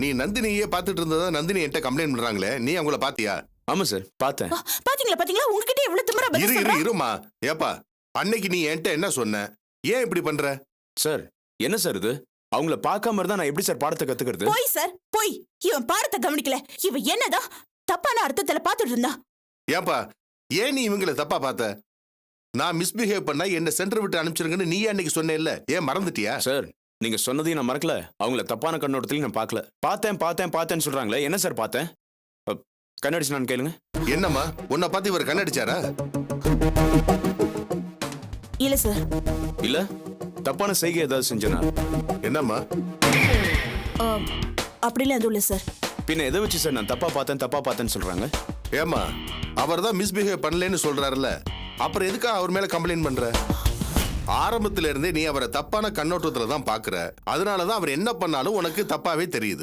நீ நந்தினியே பார்த்துட்டு இருந்ததா நந்தினி என்கிட்ட கம்ப்ளைண்ட் பண்றாங்களே, நீ அவங்கள பாத்தியா? ஆமா சார் பார்த்தேன். பாத்தீங்களா உங்ககிட்ட எவ்வளவு திமிரா பதில் இரு இரு சொல்றான். இருமா. ஏப்பா அன்னைக்கு நீ என்கிட்ட என்ன சொன்ன? ஏன் இப்படி பண்ற? சார் என்ன சார் இது? அவங்கள பார்க்காம இருந்தா நான் எப்படி சார் பாடத்தை கத்துக்கிறது? போய் சார் போய். இவன் பாடத்தை கவனிக்கல. இவன் என்னதான் தப்பான அர்த்தத்துல பாத்துட்டு இருந்தா. ஏப்பா ஏன் நீ இவங்களை தப்பா பார்த்த? நான் மிஸ்பிஹேவ் பண்ணா என்ன சென்டர் விட்டு அனுப்பிச்சிருங்கன்னு நீ அன்னைக்கு சொன்ன இல்ல, ஏன் மறந்துட்டியா? சார் நீங்க சொன்னதையும் நான் மறக்கல, அவங்கள தப்பான கண்ணோட்டத்திலையும் நான் பார்க்கல. பார்த்தேன்னு சொல்றாங்களே, என்ன சார் பார்த்தேன்? கண்ணடிச்சு நான் கேளுங்க. என்னம்மா உன்னை பார்த்து இவர் கண்ணடிச்சாரா? இல்ல சார். இல்ல தப்பான செய்கை ஏதாவது செஞ்சனா? என்னம்மா? அப்படிலாம் எதுவும் இல்ல சார். பின்ன எதை வச்சு சார் நான் தப்பா பார்த்தேன்னு சொல்றாங்க? ஏமா அவர் தான் மிஸ்பிஹேவ் பண்ணலன்னு சொல்றாருல்ல, அப்புறம் எதுக்கா அவர் மேல கம்ப்ளைண்ட் பண்ற? ஆரம்பத்துல இருந்தே நீ அவரை தப்பான கண்ணோட்டத்துல தான் பாக்குற. அதனாலதான் அவர் என்ன பண்ணாலும் உனக்கு தப்பாவே தெரியுது.